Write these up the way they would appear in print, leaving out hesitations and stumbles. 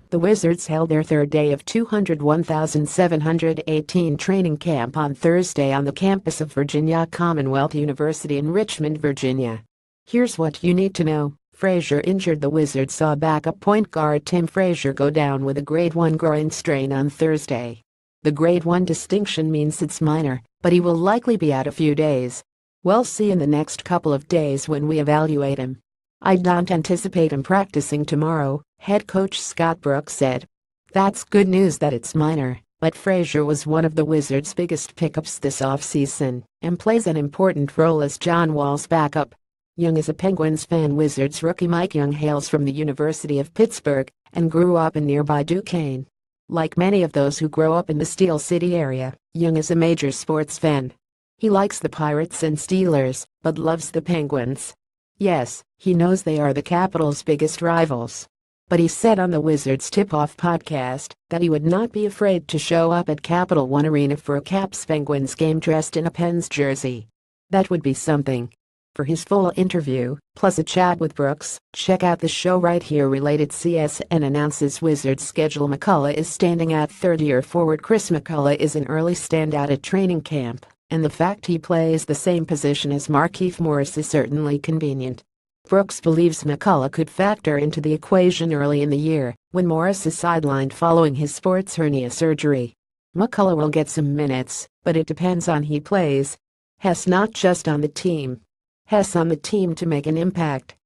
The Wizards held their third day of 201,718 training camp on Thursday on the campus of Virginia Commonwealth University in Richmond, Virginia. Here's what you need to know. Frazier injured. The Wizards saw backup point guard Tim Frazier go down with a grade 1 groin strain on Thursday. The grade 1 distinction means it's minor, but he will likely be out a few days. We'll see in the next couple of days when we evaluate him. I don't anticipate him practicing tomorrow, head coach Scott Brooks said. That's good news that it's minor, but Frazier was one of the Wizards' biggest pickups this offseason and plays an important role as John Wall's backup. Young is a Penguins fan. Wizards rookie Mike Young hails from the University of Pittsburgh and grew up in nearby Duquesne. Like many of those who grow up in the Steel City area, Young is a major sports fan. He likes the Pirates and Steelers, but loves the Penguins. Yes, he knows they are the Capitals' biggest rivals. But he said on the Wizards Tip-Off podcast that he would not be afraid to show up at Capital One Arena for a Caps-Penguins game dressed in a Pens jersey. That would be something. For his full interview, plus a chat with Brooks, check out the show right here. Related CSN announces Wizards schedule. McCullough is standing out. Third-year forward Chris McCullough is an early standout at training camp, and the fact he plays the same position as Markieff Morris is certainly convenient. Brooks believes McCullough could factor into the equation early in the year, when Morris is sidelined following his sports hernia surgery. McCullough will get some minutes, but it depends on he plays. Hess not just on the team. Hess on the team to make an impact.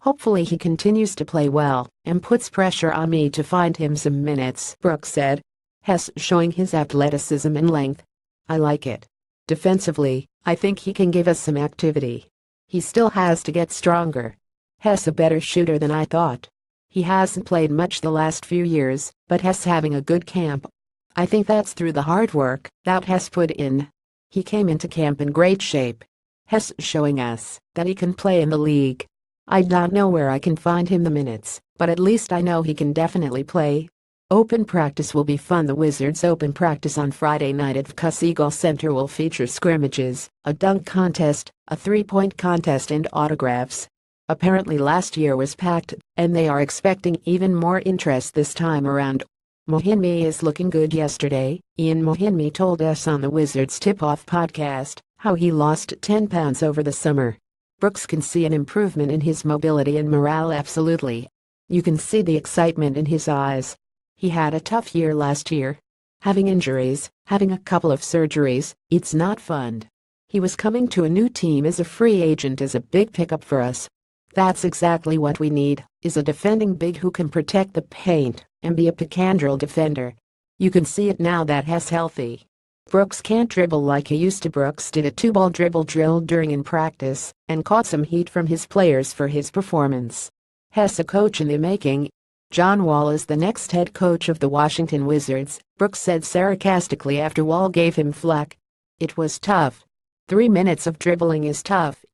Hopefully he continues to play well and puts pressure on me to find him some minutes, Brooks said. Hess showing his athleticism and length. I like it. Defensively, I think he can give us some activity. He still has to get stronger. Hess a better shooter than I thought. He hasn't played much the last few years, but Hess having a good camp. I think that's through the hard work that Hess put in. He came into camp in great shape. Hess showing us that he can play in the league. I don't know where I can find him the minutes, but at least I know he can definitely play. Open practice will be fun. The Wizards' open practice on Friday night at VCUS Eagle Center will feature scrimmages, a dunk contest, a three-point contest and autographs. Apparently last year was packed, and they are expecting even more interest this time around. Mahinmi is looking good. Yesterday, Ian Mahinmi told us on the Wizards Tip-Off podcast how he lost 10 pounds over the summer. Brooks can see an improvement in his mobility and morale. Absolutely. You can see the excitement in his eyes. He had a tough year last year. Having injuries, having a couple of surgeries, it's not fun. He was coming to a new team as a free agent as a big pickup for us. That's exactly what we need, is a defending big who can protect the paint and be a pick-and-roll defender. You can see it now that Hess healthy. Brooks can't dribble like he used to. Brooks did a two-ball dribble drill during in practice and caught some heat from his players for his performance. Hess a coach in the making. John Wall is the next head coach of the Washington Wizards, Brooks said sarcastically after Wall gave him flack. It was tough. 3 minutes of dribbling is tough.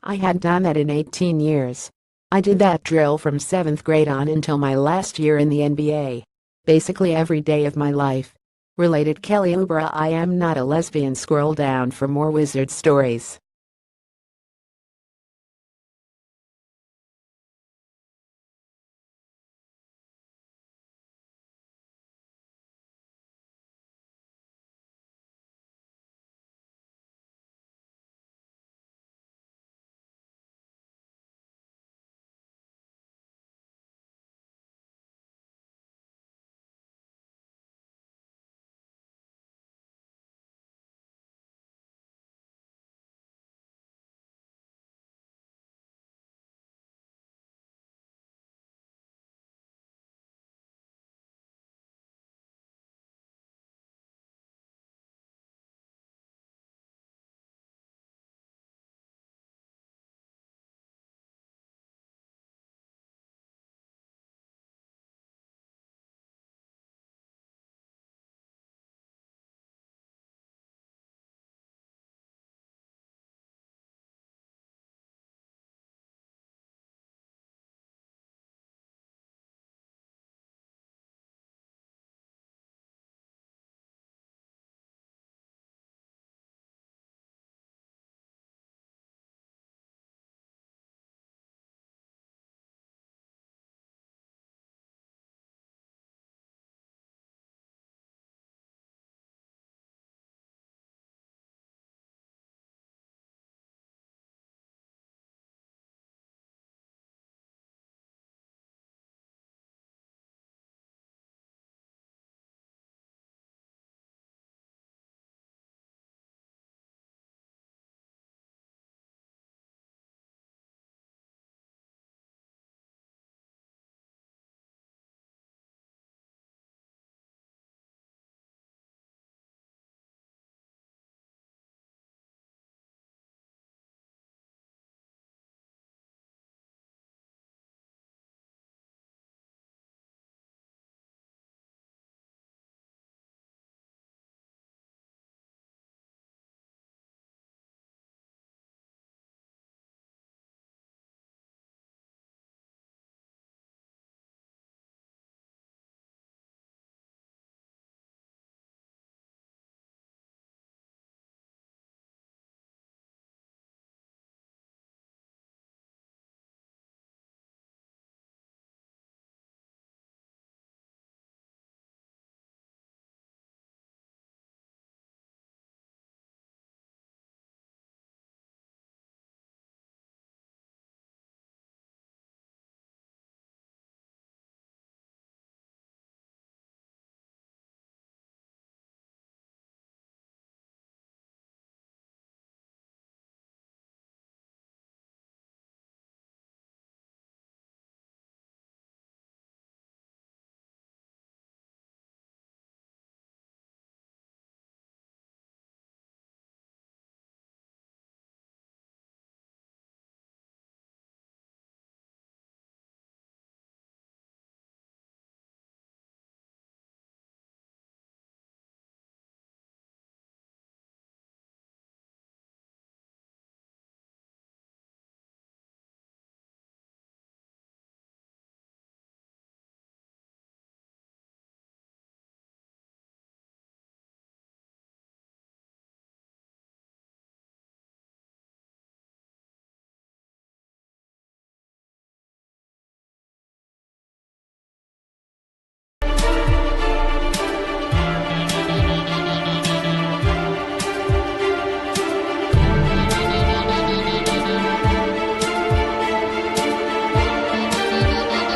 I hadn't done that in 18 years. I did that drill from 7th grade on until my last year in the NBA. Basically every day of my life. Related Kelly Oubre I am not a lesbian. Scroll down for more Wizard stories.